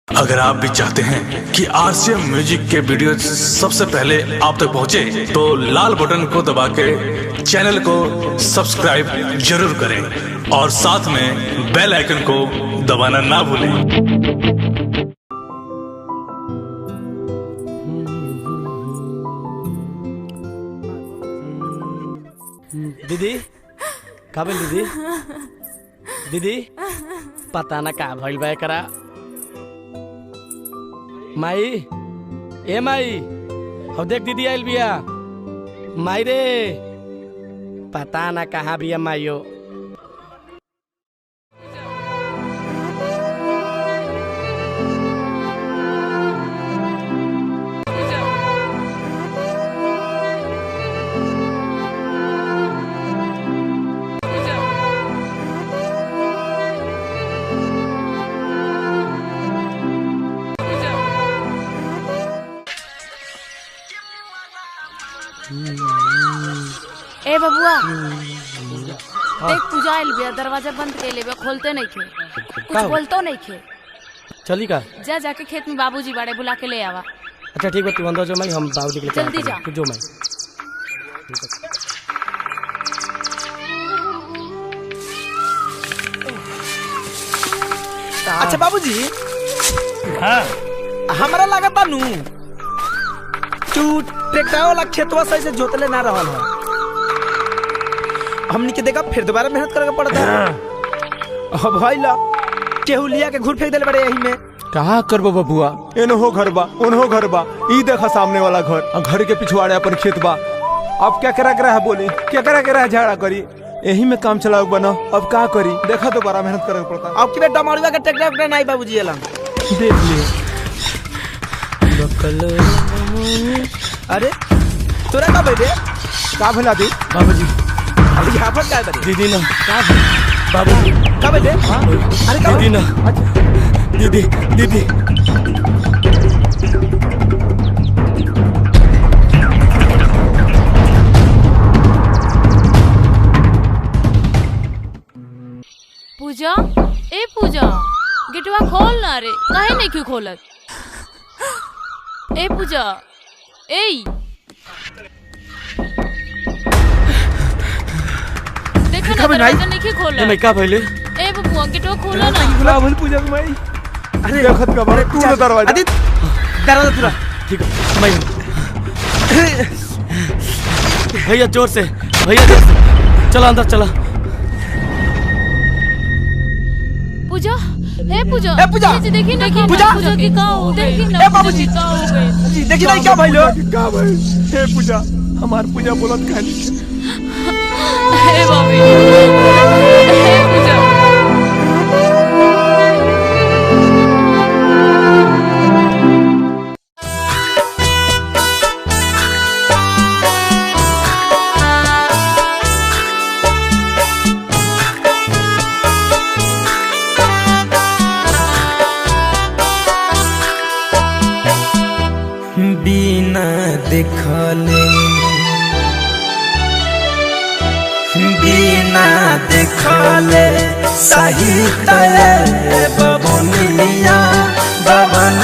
अगर आप भी चाहते हैं कि आरसीएम म्यूजिक के वीडियो सबसे पहले आप तक पहुंचे, तो लाल बटन को दबा के चैनल को सब्सक्राइब जरूर करें और साथ में बेल आइकन को दबाना ना भूलें। दीदी का भइल दीदी? दीदी पता ना का भइल बा एकरा। माई ए माई हो देख दीदी आइल बिया। माई रे पता ना कहाँ बिया माइयो। ए बबुआ देख पूजा आइल बिया, दरवाजा बंद के ले खोलते नहीं खे, कुछ बोलतो नहीं खे। चली का जा जाके खेत में बाबूजी बाड़े बुला के ले आवा। अच्छा ठीक है, तू अंदर जो माई, हम बाबूजी के लिए जल्दी जा। तू जो माई। अच्छा बाबूजी, हाँ हमारा लागता नू तू ट्रैक्टर वाला खेतवा सही से जोतले ना रहल है। हमनी के देखा फिर दोबारा मेहनत करके पड़ता है। अब भइला केहू लिया के घूर फेंक देले बड़े यही में। कहाँ करबो बबुआ, एनहो घर बा ओनहो घर बा, ई देखा सामने वाला घर, घर के पिछवाड़े अपन खेत बा। अब क्या करा है बोली, क्या करा है झगड़ा करी, यही में काम चलाऊ बना। अब का करी, देखा तो बड़ा मेहनत करे पड़ता। अब की बेटा मरुआ के ट्रैक्टर नहीं बाबूजी एला देख लिए। अरे तोरा का बैठे का भला दी बाबूजी? अभी यहाँ पर क्या बैठे दीदी ना का बाबूजी का बैठे? अरे का दीदी ना दीदी दीदी पूजा ए पूजा गेटवा खोल ना रे, काहे नहीं क्यों खोलत? ए पूजा ए देखा ना दरवाजा नहीं खोला। ए मैं का भइले? ए बबुआ गेटवा खोला ना। बुला भूल पूजा के माई। अरे देखत का बारे तू ना दरवाजा। अरे दरवाजा पूरा ठीक है मैं भैया जोर से, भैया जोर से चला अंदर चला। पूजा हे पूजा ए पूजा देखी ना पूजा की का हो देखी ना। ए बाबूजी का हो गए देखी नहीं क्या भइलो? का भाई हे पूजा, हमार पूजा बोलत खाली। हे बाबी हे पूजा बिना देखले बिना देखले साहित्य बबुनिया बबन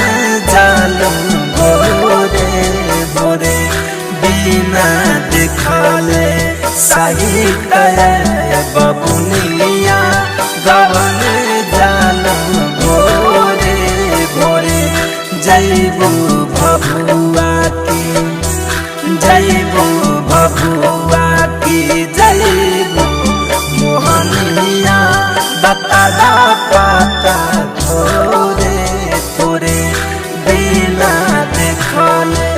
जालू गोरे गोरे। बिना देखले साहित्य बबुनिया बबन जालू गोरे गोरे। जैबू भभुआ की जैबू भभुआ की जैबू मोहनिया बताला पाता थोरे थोरे बिना देखले।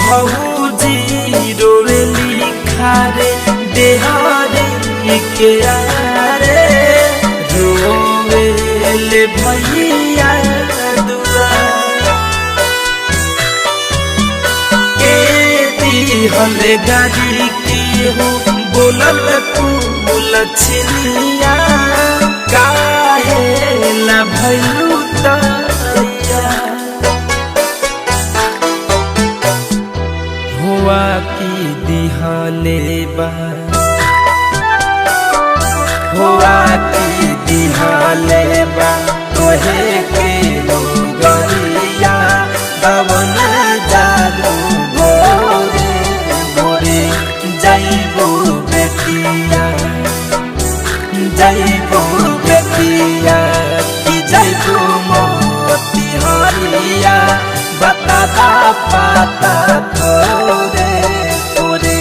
भौजी रोवेली खारे देहारे के आरे, रोवेले भैया दुआ के दी हले गाड़ी की हो बोलल तू लछनिया काहे ला भइलू तैया हुआ की दिहले बा हुआ की दिहले बा तोहे के लोगरिया दवन जालू भोरे भोरे जाइबो बेटिया जाइबो बेटिया कि जाइबो मोती हरिया बताता पाता तोरे तोरे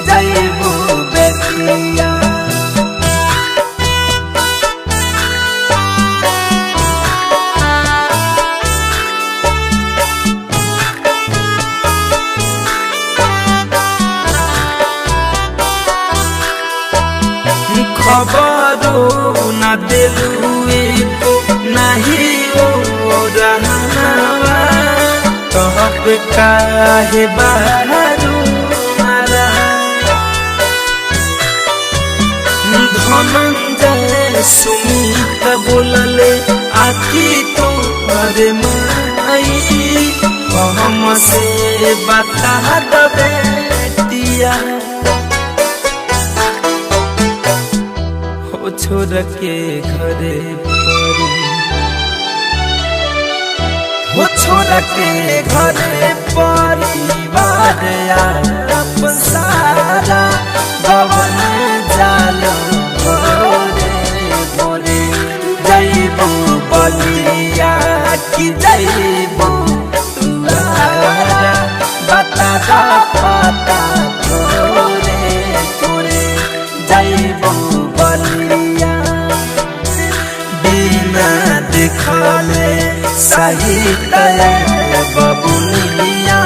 जाइबो बेटिया खबरों न दिलुए को नहीं ओ रहनावा कहब काहे बारू मारा धनंजय सुमित बोलले आखी तो अरे माई हम से बता दबे दिया छोड़ के घरे परी वो छोड़ के घरे परिवार अपन सारा गवन जालो भोरे भोरे जाइबो बलिया कि जाइबो तुआरा बता दा पता तोरे तोरे जाइबो बलिया बिना देखले सही तय बबुनिया